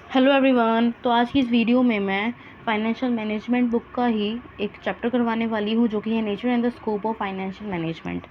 Hello everyone. तो आज की इस वीडियो में मैं फाइनेंशियल मैनेजमेंट बुक का ही एक चैप्टर करवाने वाली हूँ, जो कि है nature and the scope of financial management.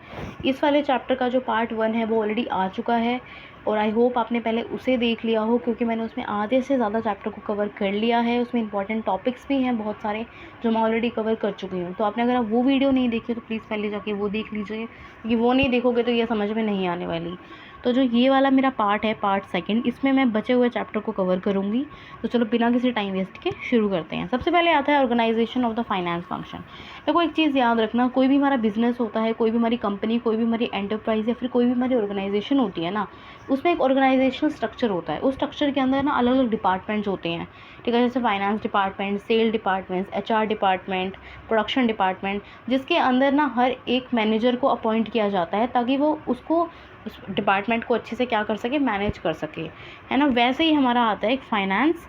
इस वाले चैप्टर का जो पार्ट 1 है वो ऑलरेडी आ चुका है और आई होप आपने पहले उसे देख लिया हो, क्योंकि मैंने उसमें आधे से ज़्यादा चैप्टर को कवर कर लिया है। उसमें इंपॉर्टेंट टॉपिक्स भी हैं बहुत सारे जो मैं ऑलरेडी कवर कर चुकी हूँ। तो आपने अगर आप वो वीडियो नहीं देखी तो प्लीज़ पहले जाके वो देख लीजिए, क्योंकि वो नहीं देखोगे तो ये समझ में नहीं आने वाली। तो जो ये वाला मेरा पार्ट है, पार्ट 2, इसमें मैं बचे हुए चैप्टर को कवर करूँगी। तो चलो बिना किसी टाइम वेस्ट के शुरू करते हैं। सबसे पहले आता है organization of the finance function. देखो एक चीज़ याद रखना, कोई भी हमारा बिजनेस होता है, कोई भी हमारी कंपनी, कोई भी हमारी एंटरप्राइज या फिर कोई भी हमारी ऑर्गेनाइजेशन होती है ना, उसमें एक ऑर्गेनाइजेशनल स्ट्रक्चर होता है। उस स्ट्रक्चर के अंदर ना अलग अलग डिपार्टमेंट्स होते हैं, ठीक है। जैसे finance department, sale departments, HR department, production department, जिसके अंदर ना हर एक मैनेजर को अपॉइंट किया जाता है ताकि वो उसको उस डिपार्टमेंट को अच्छे से क्या कर सके, मैनेज कर सके, है ना। वैसे ही हमारा आता है एक फाइनेंस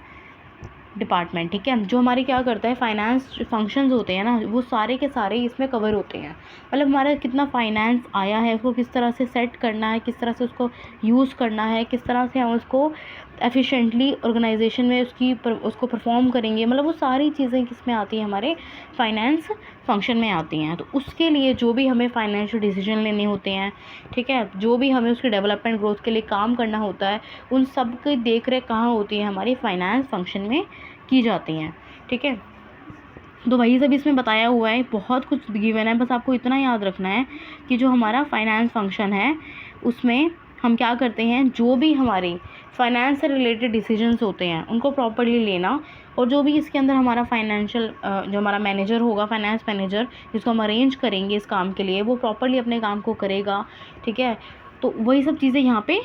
डिपार्टमेंट, ठीक है, जो हमारी क्या करता है, फाइनेंस फंक्शंस होते हैं ना, वो सारे के सारे इसमें कवर होते हैं। मतलब हमारा कितना फाइनेंस आया है, उसको किस तरह से सेट करना है, किस तरह से उसको यूज़ करना है, किस तरह से हम उसको एफिशिएंटली ऑर्गेनाइजेशन में उसको परफॉर्म करेंगे। मतलब वो सारी चीज़ें किस में आती हैं, हमारे फाइनेंस फंक्शन में आती हैं। तो उसके लिए जो भी हमें फाइनेंशियल डिसीजन लेने होते हैं, ठीक है, जो भी हमें उसके डेवलपमेंट ग्रोथ के लिए काम करना होता है, उन सब की देख रेख कहाँ होती है, हमारी फाइनेंस फंक्शन में की जाती हैं, ठीक है। तो वही सब इसमें बताया हुआ है, बहुत कुछ गिवन है। बस आपको इतना याद रखना है कि जो हमारा फाइनेंस फंक्शन है उसमें हम क्या करते हैं, जो भी हमारे फाइनेंस से रिलेटेड डिसीजंस होते हैं उनको प्रॉपर्ली लेना, और जो भी इसके अंदर हमारा फाइनेंशियल जो हमारा मैनेजर होगा, फाइनेंस मैनेजर जिसको हम अरेंज करेंगे इस काम के लिए, वो प्रॉपर्ली अपने काम को करेगा, ठीक है। तो वही सब चीज़ें यहाँ पे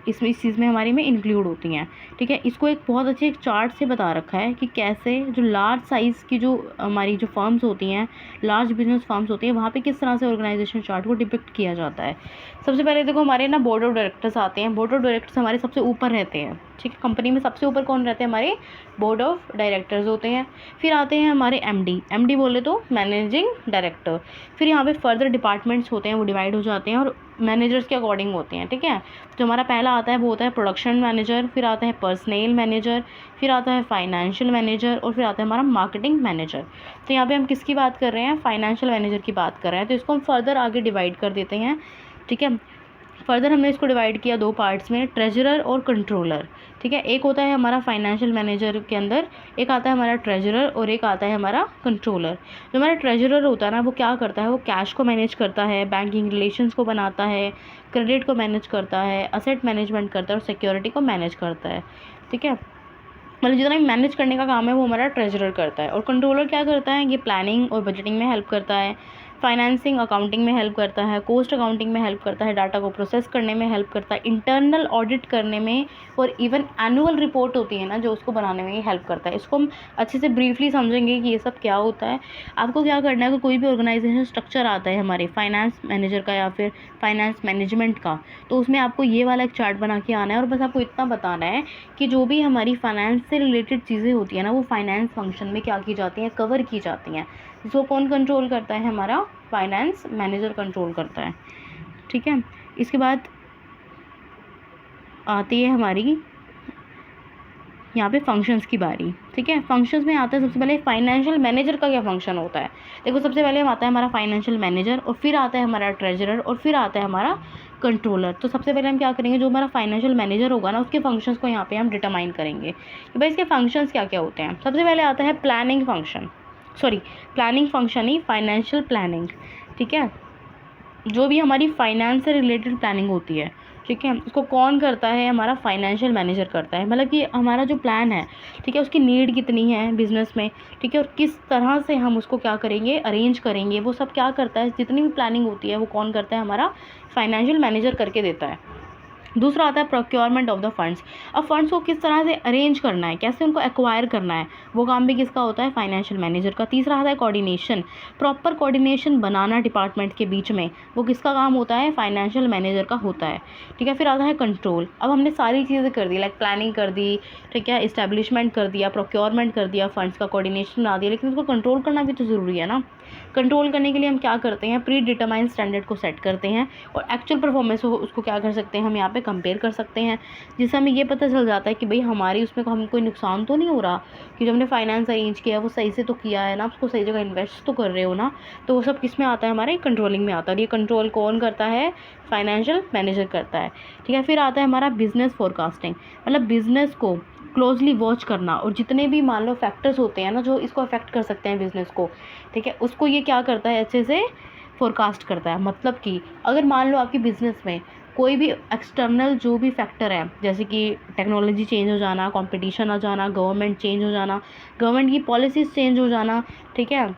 इस चीज़ में हमारी में इंक्लूड होती हैं, ठीक है। इसको एक बहुत अच्छे एक चार्ट से बता रखा है कि कैसे जो लार्ज साइज़ की जो हमारी जो फर्म्स होती हैं, लार्ज बिजनेस फर्म्स होती हैं, वहाँ पे किस तरह से ऑर्गेनाइजेशन चार्ट को डिपिक्ट किया जाता है। सबसे पहले देखो हमारे ना बोर्ड ऑफ डायरेक्टर्स आते हैं। बोर्ड ऑफ डायरेक्टर्स हमारे सबसे ऊपर रहते हैं, ठीक है। कंपनी में सबसे ऊपर कौन रहते हैं, हमारे बोर्ड ऑफ डायरेक्टर्स होते हैं। फिर आते हैं हमारे एमडी बोले तो मैनेजिंग डायरेक्टर। फिर यहाँ पे फर्दर डिपार्टमेंट्स होते हैं, वो डिवाइड हो जाते हैं और मैनेजर्स के अकॉर्डिंग होते हैं, ठीक है। जो हमारा पहला आता है वो होता है प्रोडक्शन मैनेजर, फिर आता है पर्सनल मैनेजर, फिर आता है फाइनेंशियल मैनेजर, और फिर आता है हमारा मार्केटिंग मैनेजर। तो यहाँ पे हम किसकी बात कर रहे हैं, फाइनेंशियल मैनेजर की बात कर रहे हैं। तो इसको हम फर्दर आगे डिवाइड कर देते हैं, ठीक है। फर्दर हमने इसको डिवाइड किया 2 पार्ट्स में, ट्रेजरर और कंट्रोलर, ठीक है। एक होता है हमारा फाइनेंशियल मैनेजर के अंदर, एक आता है हमारा ट्रेजरर और एक आता है हमारा कंट्रोलर। जो हमारा ट्रेजरर होता है ना, वो क्या करता है, वो कैश को मैनेज करता है, बैंकिंग रिलेशंस को बनाता है, क्रेडिट को मैनेज करता है, असेट मैनेजमेंट करता है और सिक्योरिटी को मैनेज करता है, ठीक है। मतलब जितना भी मैनेज करने का काम है वो हमारा ट्रेजरर करता है। और कंट्रोलर क्या करता है, ये प्लानिंग और बजटिंग में हेल्प करता है, फाइनेंसिंग अकाउंटिंग में हेल्प करता है, कॉस्ट अकाउंटिंग में हेल्प करता है, डाटा को प्रोसेस करने में हेल्प करता है, इंटरनल ऑडिट करने में, और इवन एनुअल रिपोर्ट होती है ना जो उसको बनाने में ही हेल्प करता है। इसको हम अच्छे से ब्रीफली समझेंगे कि ये सब क्या होता है। आपको क्या करना है कि कोई भी ऑर्गेनाइजेशन स्ट्रक्चर आता है हमारे फाइनेंस मैनेजर का या फिर फाइनेंस मैनेजमेंट का, तो उसमें आपको ये वाला एक चार्ट बना के आना है और बस आपको इतना बताना है कि जो भी हमारी फाइनेंस से रिलेटेड चीज़ें होती हैं ना, वो फाइनेंस फंक्शन में क्या की जाती हैं, कवर की जाती हैं। इसको कौन कंट्रोल करता है, हमारा फाइनेंस मैनेजर कंट्रोल करता है, ठीक है। इसके बाद आती है हमारी यहाँ पे फंक्शंस की बारी, ठीक है। फंक्शंस में आता है सबसे पहले फाइनेंशियल मैनेजर का क्या फंक्शन होता है। देखो सबसे पहले हम आता है हमारा फाइनेंशियल मैनेजर, और फिर आता है हमारा ट्रेजरर, और फिर आता है हमारा कंट्रोलर। तो सबसे पहले हम क्या करेंगे, जो हमारा फाइनेंशियल मैनेजर होगा ना, उसके फंक्शंस को यहाँ पे हम डिटरमाइन करेंगे कि भाई इसके फंक्शंस क्या क्या होते हैं। सबसे पहले आता है प्लानिंग फंक्शन, प्लानिंग फंक्शन ही फाइनेंशियल प्लानिंग, ठीक है। जो भी हमारी फाइनेंस से रिलेटेड प्लानिंग होती है, ठीक है, उसको कौन करता है, हमारा फाइनेंशियल मैनेजर करता है। मतलब कि हमारा जो प्लान है, ठीक है, उसकी नीड कितनी है बिज़नेस में, ठीक है, और किस तरह से हम उसको क्या करेंगे, अरेंज करेंगे, वो सब क्या करता है, जितनी भी प्लानिंग होती है वो कौन करता है, हमारा फाइनेंशियल मैनेजर करके देता है। दूसरा आता है प्रोक्योरमेंट ऑफ द फंड्स। अब फंड्स को किस तरह से अरेंज करना है, कैसे उनको एक्वायर करना है, वो काम भी किसका होता है, फाइनेंशियल मैनेजर का। तीसरा आता है कोऑर्डिनेशन, प्रॉपर कोऑर्डिनेशन बनाना डिपार्टमेंट के बीच में, वो किसका काम होता है, फाइनेंशियल मैनेजर का होता है, ठीक है। फिर आता है कंट्रोल। अब हमने सारी चीज़ें कर दी, लाइक प्लानिंग कर दी, ठीक है, इस्टेब्लिशमेंट कर दिया, प्रोक्योरमेंट कर दिया, फंड्स का कोऑर्डिनेशन बना दिया, लेकिन उसको कंट्रोल करना भी तो ज़रूरी है ना। कंट्रोल करने के लिए हम क्या करते हैं, प्री डिटरमाइंड स्टैंडर्ड को सेट करते हैं और एक्चुअल परफॉर्मेंस को उसको क्या कर सकते हैं, हम यहाँ पे कंपेयर कर सकते हैं, जिससे हमें ये पता चल जाता है कि भाई हमारी उसमें हम कोई नुकसान तो नहीं हो रहा, कि जो हमने फाइनेंस अरेंज किया वो सही से तो किया है ना, उसको सही जगह इन्वेस्ट तो कर रहे हो ना। तो वो सब किस में आता है, हमारे कंट्रोलिंग में आता है। और ये कंट्रोल कौन करता है, फाइनेंशियल मैनेजर करता है। ठीक है, फिर आता है हमारा बिजनेस फोरकास्टिंग, मतलब बिजनेस को क्लोजली वॉच करना और जितने भी मान लो फैक्टर्स होते हैं ना जो इसको अफेक्ट कर सकते हैं बिजनेस को, ठीक है, उसको ये क्या करता है, अच्छे से फोरकास्ट करता है। मतलब कि अगर मान लो आपकी बिजनेस में कोई भी एक्सटर्नल जो भी फैक्टर है, जैसे कि टेक्नोलॉजी चेंज हो जाना, कंपटीशन आ जाना, गवर्नमेंट चेंज हो जाना, गवर्नमेंट की पॉलिसीज़ चेंज हो जाना, ठीक है,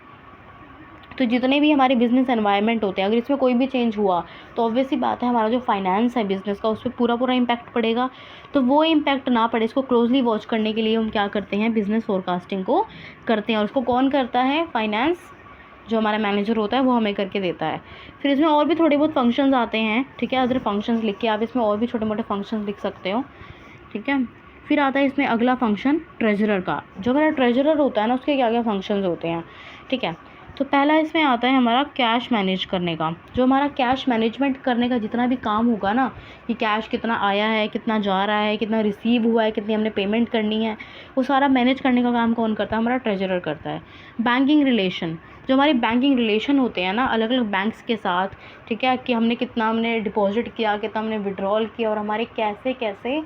तो जितने भी हमारे बिजनेस एनवायरनमेंट होते हैं अगर इसमें कोई भी चेंज हुआ तो ऑब्वियसली बात है हमारा जो फाइनेंस है बिज़नेस का उस पर पूरा पूरा इम्पैक्ट पड़ेगा। तो वो इम्पैक्ट ना पड़े इसको क्लोजली वॉच करने के लिए हम क्या करते हैं, बिज़नेस फोरकास्टिंग को करते हैं। और उसको कौन करता है, फाइनेंस जो हमारा मैनेजर होता है वो हमें करके देता है। फिर इसमें और भी थोड़े बहुत फंक्शंस आते हैं, ठीक है, अदर फंक्शंस लिख के आप इसमें और भी छोटे मोटे फंक्शंस लिख सकते हो, ठीक है। फिर आता है इसमें अगला फंक्शन ट्रेजरर का। जो हमारा ट्रेजरर होता है ना उसके क्या क्या फंक्शंस होते हैं, ठीक है। तो पहला इसमें आता है हमारा कैश मैनेज करने का। जो हमारा कैश मैनेजमेंट करने का जितना भी काम होगा ना, कि कैश कितना आया है, कितना जा रहा है, कितना रिसीव हुआ है, कितनी हमने पेमेंट करनी है, वो सारा मैनेज करने का काम कौन करता है, हमारा ट्रेजरर करता है। बैंकिंग रिलेशन, जो हमारे बैंकिंग रिलेशन होते हैं ना अलग अलग बैंक्स के साथ, ठीक है, कि हमने डिपॉजिट किया, कितना हमने विड्रॉल किया और हमारे कैसे कैसे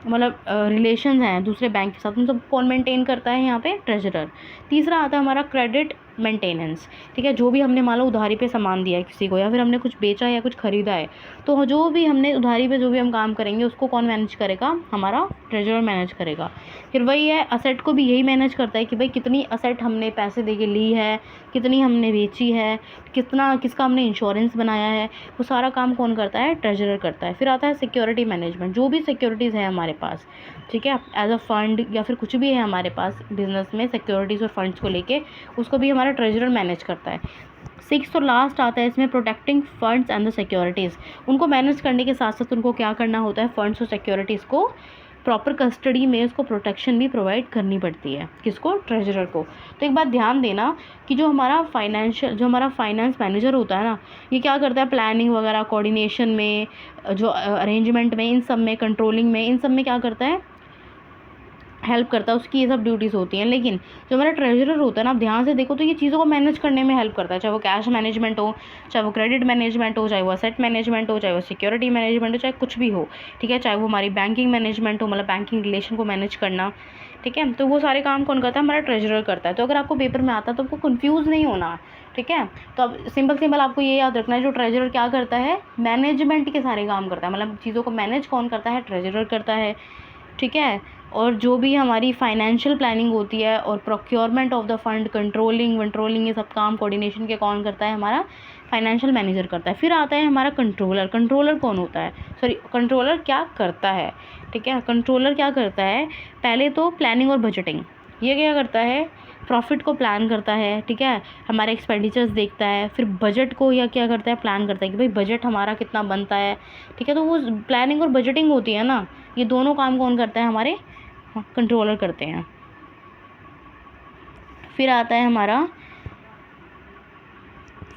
मतलब रिलेशन हैं दूसरे बैंक के साथ, उन सब कौन मेंटेन करता है, यहाँ पे ट्रेजरर। तीसरा आता है हमारा क्रेडिट मेंटेनेंस, ठीक है, जो भी हमने मान लो उधारी पे सामान दिया है किसी को या फिर हमने कुछ बेचा या कुछ खरीदा है, तो जो भी हमने उधारी पे जो भी हम काम करेंगे उसको कौन मैनेज करेगा, हमारा ट्रेजरर मैनेज करेगा। फिर वही है, असेट को भी यही मैनेज करता है कि भाई कितनी असेट हमने पैसे दे के ली है, कितनी हमने बेची है, कितना किसका हमने इंश्योरेंस बनाया है, वो सारा काम कौन करता है, ट्रेजरर करता है। फिर आता है सिक्योरिटी मैनेजमेंट, जो भी सिक्योरिटीज़ है हमारे पास, ठीक है, एज अ फंड या फिर कुछ भी है हमारे पास बिजनेस में सिक्योरिटीज़ और फंड्स को लेके, उसको भी हमारा ट्रेजरर मैनेज करता है। सिक्स्थ और लास्ट आता है इसमें protecting funds and the securities. उनको मैनेज करने के साथ साथ उनको क्या करना होता है, फंड्स और सिक्योरिटीज़ को प्रॉपर कस्टडी में उसको प्रोटेक्शन भी प्रोवाइड करनी पड़ती है, किसको, ट्रेजरर को। तो एक बात ध्यान देना कि जो हमारा फाइनेंस मैनेजर होता है ना, ये क्या करता है, प्लानिंग वगैरह, कोऑर्डिनेशन में, जो अरेंजमेंट में, इन सब में, कंट्रोलिंग में, इन सब में क्या करता है, हेल्प करता है, उसकी ये सब ड्यूटीज़ होती हैं। लेकिन जो हमारा ट्रेजरर होता है ना, आप ध्यान से देखो तो ये चीज़ों को मैनेज करने में हेल्प करता है, चाहे वो कैश मैनेजमेंट हो, चाहे वो क्रेडिट मैनेजमेंट हो, चाहे वो असेट मैनेजमेंट हो, चाहे वो सिक्योरिटी मैनेजमेंट हो, चाहे कुछ भी हो, ठीक है, चाहे वो हमारी बैंकिंग मैनेजमेंट हो, मतलब बैंकिंग रिलेशन को मैनेज करना, ठीक है, तो वो सारे काम कौन करता है, हमारा ट्रेजरर करता है। तो अगर आपको पेपर में आता है तो आपको कन्फ्यूज़ नहीं होना, ठीक है। तो अब सिंपल आपको ये याद रखना है, जो ट्रेजरर क्या करता है, मैनेजमेंट के सारे काम करता है, मतलब चीज़ों को मैनेज कौन करता है, ट्रेजरर करता है, ठीक है। और जो भी हमारी फाइनेंशियल प्लानिंग होती है और procurement of the fund, controlling ये सब काम कोऑर्डिनेशन के कौन करता है, हमारा फाइनेंशियल मैनेजर करता है। फिर आता है हमारा कंट्रोलर। कंट्रोलर कौन होता है, कंट्रोलर क्या करता है, ठीक है, कंट्रोलर क्या करता है, पहले तो प्लानिंग और बजटिंग, ये क्या करता है, प्रॉफिट को प्लान करता है, ठीक है, हमारे एक्सपेंडिचर्स देखता है। फिर बजट को या क्या करता है, प्लान करता है कि भाई बजट हमारा कितना बनता है, ठीक है। तो वो प्लानिंग और बजटिंग होती है ना, ये दोनों काम कौन करता है, हमारे कंट्रोलर करते हैं। फिर आता है हमारा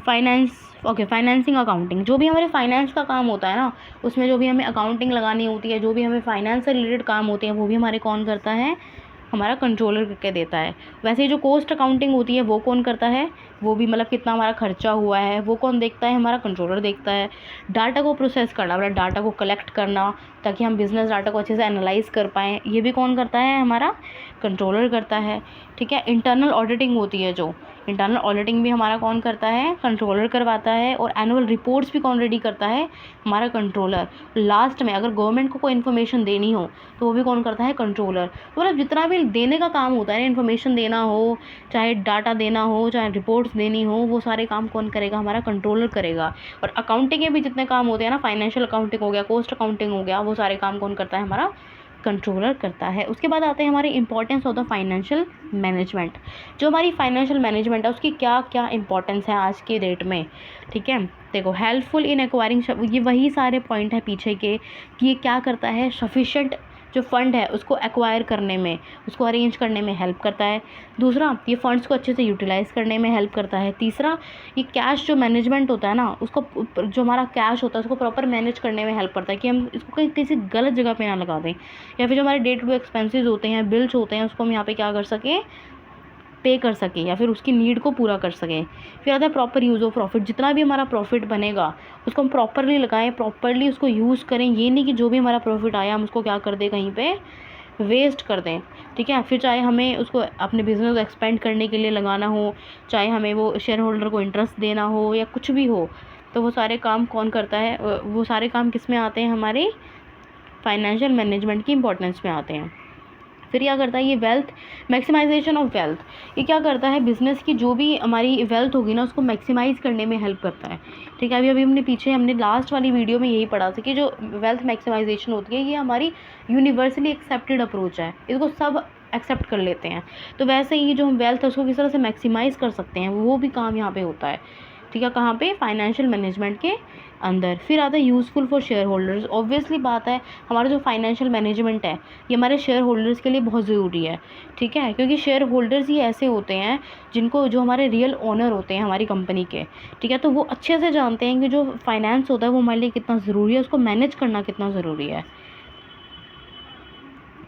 फाइनेंसिंग अकाउंटिंग। जो भी हमारे फाइनेंस का काम होता है ना, उसमें जो भी हमें अकाउंटिंग लगानी होती है, जो भी हमें फाइनेंस से रिलेटेड काम होते हैं, वो भी हमारे कौन करता है, हमारा कंट्रोलर करके देता है। वैसे ही जो कॉस्ट अकाउंटिंग होती है वो कौन करता है, वो भी मतलब कितना हमारा खर्चा हुआ है वो कौन देखता है, हमारा कंट्रोलर देखता है। डाटा को प्रोसेस करना, मतलब डाटा को कलेक्ट करना ताकि हम बिज़नेस डाटा को अच्छे से एनालाइज कर पाएँ, ये भी कौन करता है, हमारा कंट्रोलर करता है, ठीक है। इंटरनल ऑडिटिंग होती है, जो इंटरनल ऑडिटिंग भी हमारा कौन करता है, कंट्रोलर करवाता है। और एनुअल रिपोर्ट्स भी कौन रेडी करता है, हमारा कंट्रोलर। लास्ट में अगर गवर्नमेंट को कोई इन्फॉर्मेशन देनी हो तो वो भी कौन करता है, कंट्रोलर। तो मतलब जितना भी देने का काम होता है ना, इन्फॉर्मेशन देना हो, चाहे डाटा देना हो, चाहे रिपोर्ट्स देनी हो, वो सारे काम कौन करेगा, हमारा कंट्रोलर करेगा। और अकाउंटिंग के भी जितने काम होते हैं ना, फाइनेंशियल अकाउंटिंग हो गया, कॉस्ट अकाउंटिंग हो गया, वो सारे काम कौन करता है, हमारा कंट्रोलर करता है। उसके बाद आते हैं हमारे importance of the financial management. जो हमारी फाइनेंशियल मैनेजमेंट है उसकी क्या क्या इंपॉर्टेंस है आज के डेट में, ठीक है। देखो, हेल्पफुल इन एक्वायरिंग, ये वही सारे पॉइंट है पीछे के कि ये क्या करता है, सफिशेंट जो फ़ंड है उसको एक्वायर करने में, उसको अरेंज करने में हेल्प करता है। दूसरा, ये फ़ंड्स को अच्छे से यूटिलाइज़ करने में हेल्प करता है। तीसरा, ये कैश जो मैनेजमेंट होता है ना, उसको जो हमारा कैश होता है उसको प्रॉपर मैनेज करने में हेल्प करता है कि हम इसको कहीं किसी गलत जगह पे ना लगा दें, या फिर जो हमारे डे टू डे एक्सपेंसेस होते हैं, बिल्स होते हैं, उसको हम यहाँ पे क्या कर सकें, पे कर सकें या फिर उसकी नीड को पूरा कर सकें। फिर आता है प्रॉपर यूज़ ऑफ प्रॉफिट। जितना भी हमारा प्रॉफिट बनेगा उसको हम प्रॉपरली लगाएं, प्रॉपरली उसको यूज़ करें। ये नहीं कि जो भी हमारा प्रॉफिट आया हम उसको क्या कर दें, कहीं पे वेस्ट कर दें, ठीक है। फिर चाहे हमें उसको अपने बिज़नेस को एक्सपेंड करने के लिए लगाना हो, चाहे हमें वो शेयर होल्डर को इंटरेस्ट देना हो या कुछ भी हो, तो वो सारे काम कौन करता है, वो सारे काम किस में आते हैं, हमारे फाइनेंशियल मैनेजमेंट की इंपॉर्टेंस में आते हैं। फिर क्या करता है ये वेल्थ, मैक्सिमाइजेशन ऑफ वेल्थ। ये क्या करता है, बिज़नेस की जो भी हमारी वेल्थ होगी ना उसको मैक्सिमाइज़ करने में हेल्प करता है, ठीक है। अभी हमने लास्ट वाली वीडियो में यही पढ़ा था कि जो वेल्थ मैक्सिमाइजेशन होती है ये हमारी यूनिवर्सली एक्सेप्टेड अप्रोच है, इसको सब एक्सेप्ट कर लेते हैं। तो वैसे ही जो हम वेल्थ है उसको किस तरह से मैक्सिमाइज़ कर सकते हैं वो भी काम यहाँ पे होता है, ठीक है। कहाँ पे, फाइनेंशियल मैनेजमेंट के अंदर। फिर आता है useful for share holders. Obviously बात है, हमारा जो फाइनेंशियल मैनेजमेंट है ये हमारे शेयर होल्डर्स के लिए बहुत ज़रूरी है, ठीक है, क्योंकि शेयर होल्डर्स ही ऐसे होते हैं जिनको, जो हमारे रियल ओनर होते हैं हमारी कंपनी के, ठीक है। तो वो अच्छे से जानते हैं कि जो फाइनेंस होता है वो हमारे लिए कितना ज़रूरी है, उसको मैनेज करना कितना ज़रूरी है,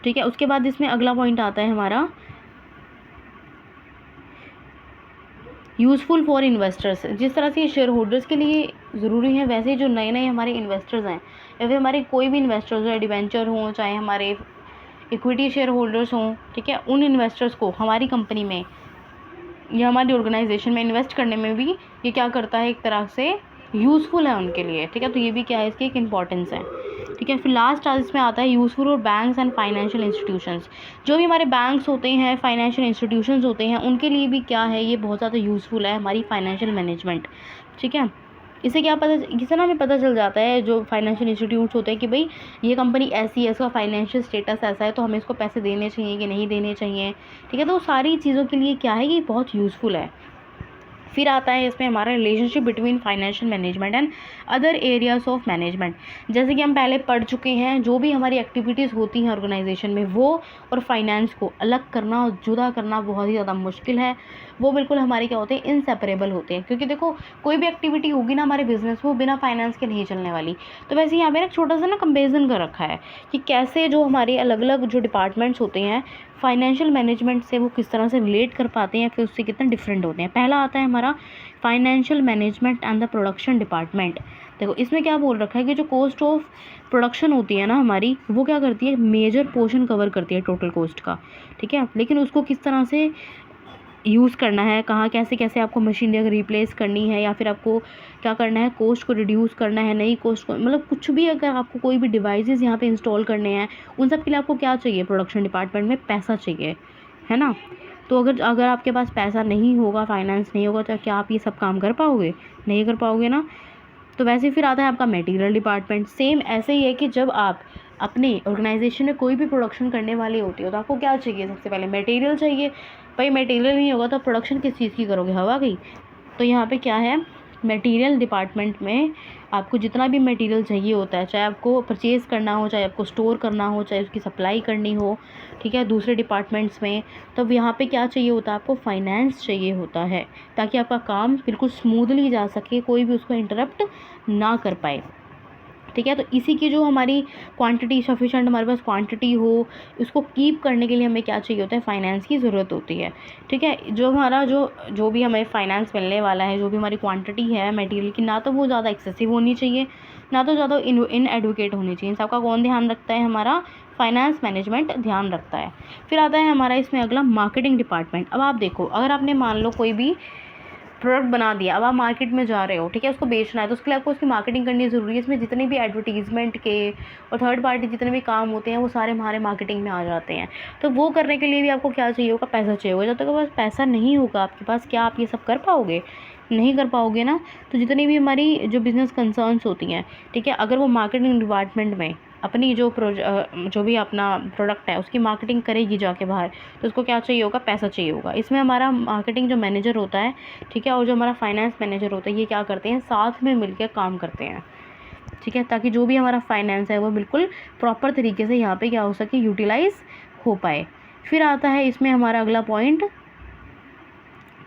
ठीक है। उसके बाद इसमें अगला पॉइंट आता है हमारा यूज़फुल फॉर इन्वेस्टर्स। जिस तरह से ये शेयर होल्डर्स के लिए ज़रूरी है, वैसे ही जो नए नए हमारे इन्वेस्टर्स हैं या फिर हमारे कोई भी इन्वेस्टर्स हो, डिवेंचर हों, चाहे हमारे इक्विटी शेयर होल्डर्स हों, ठीक है, उन इन्वेस्टर्स को हमारी कंपनी में या हमारी ऑर्गेनाइजेशन में इन्वेस्ट करने में भी ये क्या करता है, एक तरह से यूज़फुल है उनके लिए, ठीक है। तो ये भी क्या है, इसकी एक इम्पॉर्टेंस है, ठीक है। फिर लास्ट आज इसमें आता है यूज़फुल और बैंक्स एंड फाइनेंशियल इंस्टीट्यूशंस। जो भी हमारे बैंक्स होते हैं, फाइनेंशियल इंस्टीट्यूशंस होते हैं, उनके लिए भी क्या है, ये बहुत ज़्यादा यूज़फुल है हमारी फाइनेंशियल मैनेजमेंट, ठीक है। इससे क्या पता, इससे ना हमें पता चल जाता है जो फाइनेंशियल इंस्टीट्यूट्स होते हैं कि भाई ये कंपनी ऐसी है, इसका फाइनेंशियल स्टेटस ऐसा है, तो हमें इसको पैसे देने चाहिए कि नहीं देने चाहिए, ठीक है। तो सारी चीज़ों के लिए क्या है, ये बहुत यूज़फुल है। फिर आता है इसमें हमारा relationship between financial management and other areas of management. जैसे कि हम पहले पढ़ चुके हैं, जो भी हमारी एक्टिविटीज़ होती हैं ऑर्गेनाइजेशन में, वो और फाइनेंस को अलग करना और जुदा करना बहुत ही ज़्यादा मुश्किल है। वो बिल्कुल हमारे क्या होते हैं, इनसेपरेबल होते हैं, क्योंकि देखो कोई भी एक्टिविटी होगी ना हमारे बिजनेस में, वो बिना फाइनेंस के नहीं चलने वाली। तो वैसे यहाँ पे ना छोटा सा ना कंपेरिजन कर रखा है कि कैसे जो हमारे अलग अलग जो डिपार्टमेंट्स होते हैं फाइनेंशियल मैनेजमेंट से वो किस तरह से रिलेट कर पाते हैं या फिर उससे कितना डिफरेंट होते हैं। पहला आता है हमारा financial management and the production department. देखो इसमें क्या बोल रखा है कि जो कॉस्ट ऑफ प्रोडक्शन होती है ना हमारी, वो क्या करती है, मेजर पोर्शन कवर करती है टोटल कॉस्ट का, ठीक है। लेकिन उसको किस तरह से यूज़ करना है, कहाँ कैसे कैसे आपको मशीनरी अगर रिप्लेस करनी है या फिर आपको क्या करना है, कॉस्ट को रिड्यूस करना है, नई कॉस्ट को, मतलब कुछ भी अगर आपको कोई भी डिवाइसेस यहाँ पे इंस्टॉल करने हैं, उन सब के लिए आपको क्या चाहिए, प्रोडक्शन डिपार्टमेंट में पैसा चाहिए, है ना। तो अगर आपके पास पैसा नहीं होगा, फाइनेंस नहीं होगा, तो क्या आप ये सब काम कर पाओगे, नहीं कर पाओगे ना। तो वैसे फिर आता है आपका मटेरियल डिपार्टमेंट। सेम ऐसे ही है कि जब आप अपने ऑर्गेनाइजेशन में कोई भी प्रोडक्शन करने वाले होते हो तो आपको क्या चाहिए, सबसे पहले मटेरियल चाहिए। भाई मटेरियल नहीं होगा तो प्रोडक्शन किस चीज़ की करोगे, हवा की। तो यहाँ पे क्या है, मटेरियल डिपार्टमेंट में आपको जितना भी मटेरियल चाहिए होता है, चाहे आपको परचेज़ करना हो, चाहे आपको स्टोर करना हो, चाहे उसकी सप्लाई करनी हो, ठीक है, दूसरे डिपार्टमेंट्स में, तब यहाँ पे क्या चाहिए होता है, आपको फाइनेंस चाहिए होता है, ताकि आपका काम बिल्कुल स्मूथली जा सके, कोई भी उसको इंटरप्ट ना कर पाए, ठीक है। तो इसी की जो हमारी क्वांटिटी सफिशेंट, हमारे पास क्वांटिटी हो, उसको कीप करने के लिए हमें क्या चाहिए होता है, फाइनेंस की ज़रूरत होती है, ठीक है। जो हमारा जो भी हमें फाइनेंस मिलने वाला है, जो भी हमारी क्वांटिटी है मटेरियल की, ना तो वो ज़्यादा एक्सेसिव होनी चाहिए, ना तो ज़्यादा इनएडुकेट होनी चाहिए। सबका कौन ध्यान रखता है, हमारा फाइनेंस मैनेजमेंट ध्यान रखता है। फिर आता है हमारा इसमें अगला मार्केटिंग डिपार्टमेंट। अब आप देखो, अगर आपने मान लो कोई भी प्रोडक्ट बना दिया, अब आप मार्केट में जा रहे हो, ठीक है, उसको बेचना है, तो उसके लिए आपको उसकी मार्केटिंग करनी ज़रूरी है। इसमें जितने भी एडवर्टीज़मेंट के और थर्ड पार्टी जितने भी काम होते हैं वो सारे हमारे मार्केटिंग में आ जाते हैं। तो वो करने के लिए भी आपको क्या चाहिए होगा, पैसा चाहिए होगा। जब तक आपके पास पैसा नहीं होगा आपके पास, क्या आप ये सब कर पाओगे, नहीं कर पाओगे ना। तो जितनी भी हमारी जो बिज़नेस कंसर्न्स होती हैं, ठीक है, अगर वो मार्केटिंग डिपार्टमेंट में अपनी जो भी अपना प्रोडक्ट है उसकी मार्केटिंग करेगी जाके बाहर, तो उसको क्या चाहिए होगा, पैसा चाहिए होगा। इसमें हमारा मार्केटिंग जो मैनेजर होता है, ठीक है, और जो हमारा फाइनेंस मैनेजर होता है, ये क्या करते हैं, साथ में मिलकर काम करते हैं। ठीक है, ताकि जो भी हमारा फाइनेंस है वो बिल्कुल प्रॉपर तरीके से यहाँ पे क्या हो सके, यूटिलाइज हो पाए। फिर आता है इसमें हमारा अगला point,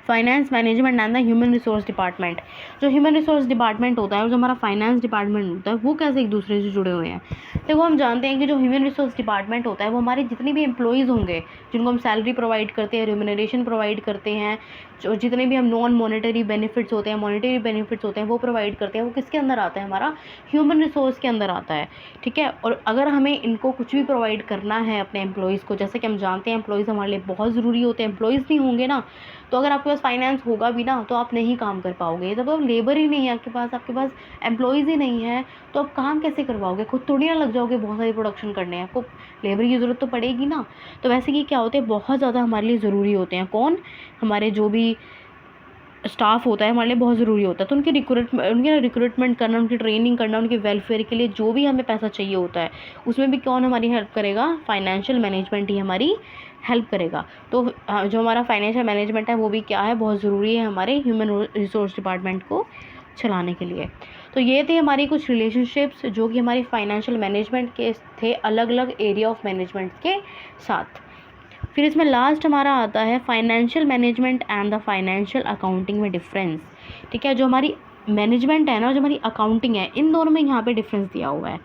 finance management and the human resource department. जो ह्यूमन रिसोर्स डिपार्टमेंट होता है और जो हमारा फाइनेंस डिपार्टमेंट होता है वो कैसे एक दूसरे से जुड़े हुए हैं। देखो हम जानते हैं कि जो ह्यूमन रिसोर्स डिपार्टमेंट होता है वो हमारे जितने भी एम्प्लॉयज़ होंगे जिनको हम सैलरी प्रोवाइड करते हैं, रिम्यूनरेशन प्रोवाइड करते हैं, जो जितने भी हम नॉन मॉनेटरी बेनिफिट्स होते हैं, मॉनेटरी बेनिफिट्स होते हैं वो प्रोवाइड करते हैं, वो किसके अंदर आता है, हमारा ह्यूमन रिसोर्स के अंदर आता है। ठीक है, और अगर हमें इनको कुछ भी प्रोवाइड करना है अपने एम्प्लॉयज़ को, जैसे कि हम जानते हैं एम्प्लॉयज़ हमारे लिए बहुत ज़रूरी होते हैं, एम्प्लॉयज़ नहीं होंगे ना तो अगर आपके पास फाइनेंस होगा भी ना तो आप नहीं काम कर पाओगे। जब आप लेबर ही नहीं है आपके पास एम्प्लॉयज़ ही नहीं है तो आप काम कैसे करवाओगे, खुद थोड़ी ना लग जाओगे बहुत सारी प्रोडक्शन करने हैं, आपको लेबर की ज़रूरत तो पड़ेगी ना। तो वैसे कि क्या होते हैं, बहुत ज़्यादा हमारे लिए ज़रूरी होते हैं, कौन, हमारे जो भी स्टाफ होता है हमारे लिए बहुत ज़रूरी होता है। तो उनकी रिक्रूटमेंट करना, उनकी ट्रेनिंग करना, उनके वेलफेयर के लिए जो भी हमें पैसा चाहिए होता है उसमें भी कौन हमारी हेल्प करेगा, फाइनेंशियल मैनेजमेंट ही हमारी हेल्प करेगा। तो जो हमारा फाइनेंशियल मैनेजमेंट है वो भी क्या है, बहुत ज़रूरी है हमारे ह्यूमन रिसोर्स डिपार्टमेंट को चलाने के लिए। तो ये थे हमारी कुछ रिलेशनशिप्स जो कि हमारी फाइनेंशियल मैनेजमेंट के थे अलग अलग एरिया ऑफ मैनेजमेंट के साथ। फिर इसमें लास्ट हमारा आता है financial management and the financial accounting में डिफरेंस। ठीक है, जो हमारी मैनेजमेंट है ना, जो हमारी अकाउंटिंग है, इन दोनों में यहाँ पे डिफरेंस दिया हुआ है।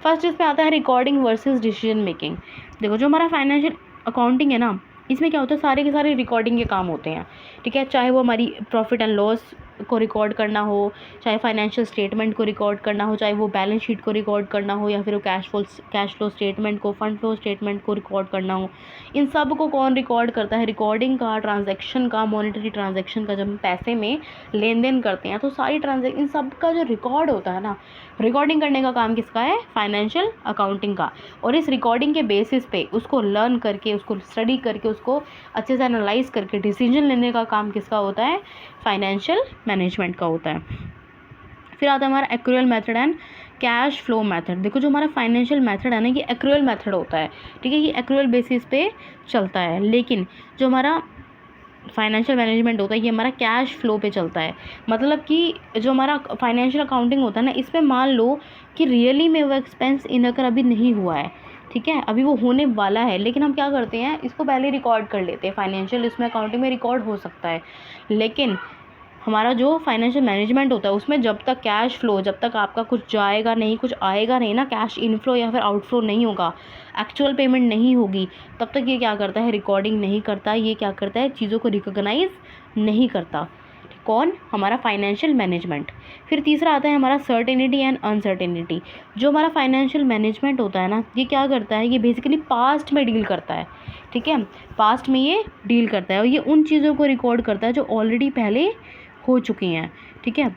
फर्स्ट इसमें आता है रिकॉर्डिंग वर्सेस डिसीजन मेकिंग। देखो जो हमारा फाइनेंशियल अकाउंटिंग है ना, इसमें क्या होता है, सारे के सारे रिकॉर्डिंग के काम होते हैं। ठीक है, चाहे वो हमारी प्रॉफिट एंड लॉस को रिकॉर्ड करना हो, चाहे फाइनेंशियल स्टेटमेंट को रिकॉर्ड करना हो, चाहे वो बैलेंस शीट को रिकॉर्ड करना हो, या फिर वो कैश फ्लो स्टेटमेंट को, फंड फ्लो स्टेटमेंट को रिकॉर्ड करना हो, इन सब को कौन रिकॉर्ड करता है, रिकॉर्डिंग का, ट्रांजैक्शन का, मॉनेटरी ट्रांजैक्शन का। जब हम पैसे में लेन देन करते हैं तो सारी इन सब का जो रिकॉर्ड होता है ना, रिकॉर्डिंग करने का काम किसका है, फाइनेंशियल अकाउंटिंग का। और इस रिकॉर्डिंग के बेसिस पे उसको लर्न करके, उसको स्टडी करके, उसको अच्छे से एनालाइज करके डिसीजन लेने का काम किसका होता है, फाइनेंशियल मैनेजमेंट का होता है। फिर आता है हमारा accrual method and cash flow method. देखो जो हमारा फाइनेंशियल मेथड है ना, ये एक्रूअल मेथड होता है। ठीक है, ये एक्रूअल बेसिस पे चलता है, लेकिन जो हमारा फाइनेंशियल मैनेजमेंट होता है ये हमारा कैश फ्लो पे चलता है। मतलब कि जो हमारा फाइनेंशियल अकाउंटिंग होता है ना, इसमें मान लो कि रियली में वो एक्सपेंस इनकर अभी नहीं हुआ है, ठीक है, अभी वो होने वाला है, लेकिन हम क्या करते हैं, इसको पहले रिकॉर्ड कर लेते हैं। फाइनेंशियल इसमें अकाउंटिंग में रिकॉर्ड हो सकता है, लेकिन हमारा जो फाइनेंशियल मैनेजमेंट होता है उसमें जब तक कैश फ्लो, जब तक आपका कुछ जाएगा नहीं, कुछ आएगा नहीं ना, कैश इनफ्लो या फिर आउटफ्लो नहीं होगा, एक्चुअल पेमेंट नहीं होगी, तब तक ये क्या करता है, रिकॉर्डिंग नहीं करता। ये क्या करता है, चीज़ों को रिकॉग्नाइज नहीं करता। कौन, हमारा फाइनेंशियल मैनेजमेंट। फिर तीसरा आता है हमारा सर्टेनिटी एंड अनसर्टेनिटी। जो हमारा फाइनेंशियल मैनेजमेंट होता है ना, ये क्या करता है, ये बेसिकली पास्ट में डील करता है। ठीक है, पास्ट में ये डील करता है और ये उन चीज़ों को रिकॉर्ड करता है जो ऑलरेडी पहले हो चुकी हैं। ठीक है,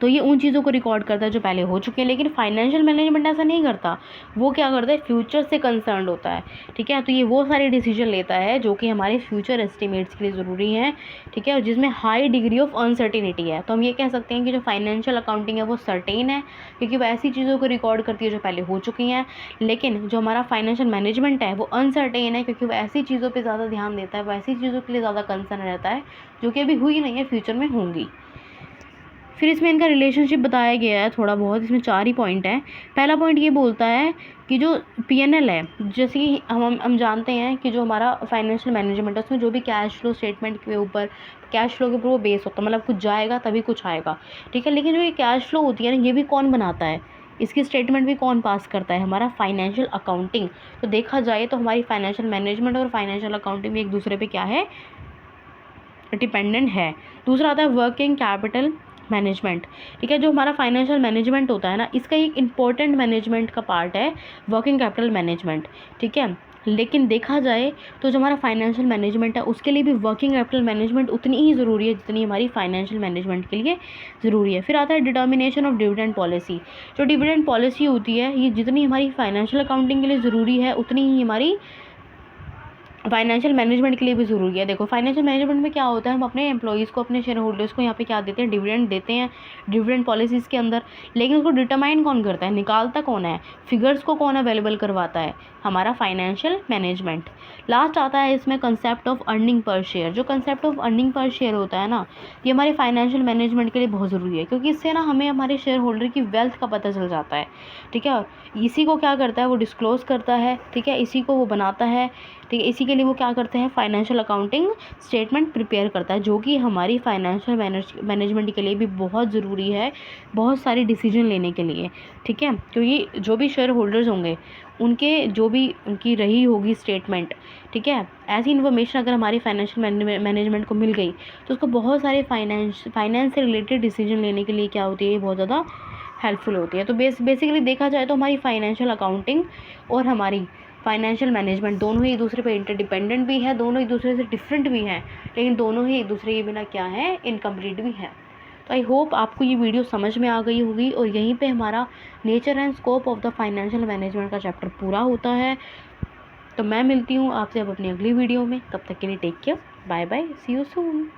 तो ये उन चीज़ों को रिकॉर्ड करता है जो पहले हो चुके हैं, लेकिन फाइनेंशियल मैनेजमेंट ऐसा नहीं करता। वो क्या करता है, फ्यूचर से कंसर्न्ड होता है। ठीक है, तो ये वो सारे डिसीजन लेता है जो कि हमारे फ्यूचर एस्टिमेट्स के लिए ज़रूरी हैं। ठीक है, और जिसमें हाई डिग्री ऑफ अनसर्टेनिटी है। तो हम ये कह सकते हैं कि जो फाइनेंशियल अकाउंटिंग है वो सर्टेन है, क्योंकि वो ऐसी चीज़ों को रिकॉर्ड करती है जो पहले हो चुकी हैं। लेकिन जो हमारा फाइनेंशियल मैनेजमेंट है वो अनसर्टेन है, क्योंकि वो ऐसी चीज़ों पर ज़्यादा ध्यान देता है, वो ऐसी चीज़ों के लिए ज़्यादा कंसर्न रहता है जो कि अभी हुई नहीं है, फ्यूचर में होंगी। फिर इसमें इनका रिलेशनशिप बताया गया है थोड़ा बहुत, इसमें 4 ही पॉइंट हैं। पहला पॉइंट ये बोलता है कि जो पीएनएल है, जैसे कि हम जानते हैं कि जो हमारा फाइनेंशियल मैनेजमेंट है उसमें जो भी कैश फ्लो स्टेटमेंट के ऊपर, कैश फ्लो के ऊपर वो बेस होता है, मतलब कुछ जाएगा तभी कुछ आएगा। ठीक है, लेकिन जो ये कैश फ्लो होती है ना, ये भी कौन बनाता है, इसकी स्टेटमेंट भी कौन पास करता है, हमारा फाइनेंशियल अकाउंटिंग। तो देखा जाए तो हमारी फाइनेंशियल मैनेजमेंट और फाइनेंशियल अकाउंटिंग भी एक दूसरे पे क्या है, डिपेंडेंट है। दूसरा आता है वर्किंग कैपिटल मैनेजमेंट। ठीक है, जो हमारा फाइनेंशियल मैनेजमेंट होता है ना, इसका एक इम्पॉर्टेंट मैनेजमेंट का पार्ट है वर्किंग कैपिटल मैनेजमेंट। ठीक है, लेकिन देखा जाए तो जो हमारा फाइनेंशियल मैनेजमेंट है उसके लिए भी वर्किंग कैपिटल मैनेजमेंट उतनी ही ज़रूरी है जितनी हमारी फाइनेंशियल मैनेजमेंट के लिए ज़रूरी है। फिर आता है डिटर्मिनेशन ऑफ डिविडेंड पॉलिसी। जो डिविडेंड पॉलिसी होती है ये जितनी हमारी फाइनेंशियल अकाउंटिंग के लिए ज़रूरी है उतनी ही हमारी फाइनेंशियल मैनेजमेंट के लिए भी ज़रूरी है। देखो फाइनेंशियल मैनेजमेंट में क्या होता है, हम अपने एम्प्लॉइज़ को, अपने शेयर होल्डर्स को यहाँ पे क्या देते हैं, डिविडेंड देते हैं डिविडेंड पॉलिसीज़ के अंदर। लेकिन उसको डिटरमाइन कौन करता है, निकालता कौन है, फिगर्स को कौन अवेलेबल करवाता है, हमारा फाइनेंशियल मैनेजमेंट। लास्ट आता है इसमें concept of earning per share. जो concept of earning per share होता है ना, ये हमारे फाइनेंशियल मैनेजमेंट के लिए बहुत ज़रूरी है, क्योंकि इससे ना हमें हमारे शेयर होल्डर की वेल्थ का पता चल जाता है। ठीक है, इसी को क्या करता है, वो डिस्क्लोज़ करता है। ठीक है, इसी को वो बनाता है। ठीक है, इसी के लिए वो क्या करते हैं, फाइनेंशियल अकाउंटिंग स्टेटमेंट प्रिपेयर करता है, जो कि हमारी फाइनेंशियल मैनेजमेंट के लिए भी बहुत ज़रूरी है, बहुत सारे डिसीजन लेने के लिए। ठीक है, क्योंकि जो भी शेयर होल्डर्स होंगे, उनके जो भी उनकी रही होगी स्टेटमेंट, ठीक है, ऐसी इन्फॉर्मेशन अगर हमारी फाइनेंशियल मैनेजमेंट को मिल गई तो उसको बहुत सारे फाइनेंस से रिलेटेड डिसीजन लेने के लिए क्या होती है, बहुत ज़्यादा हेल्पफुल होती है। तो बेसिकली देखा जाए तो हमारी फाइनेंशियल अकाउंटिंग और हमारी फाइनेंशियल मैनेजमेंट दोनों ही एक दूसरे पे इंटरडिपेंडेंट भी है, दोनों एक दूसरे से डिफरेंट भी हैं, लेकिन दोनों ही एक दूसरे के बिना क्या है, इनकम्प्लीट भी है। तो आई होप आपको ये वीडियो समझ में आ गई होगी, और यहीं पे हमारा nature and scope of the financial management का चैप्टर पूरा होता है। तो मैं मिलती हूँ आपसे अब अपनी अगली वीडियो में, तब तक के लिए take care, bye bye, see you soon.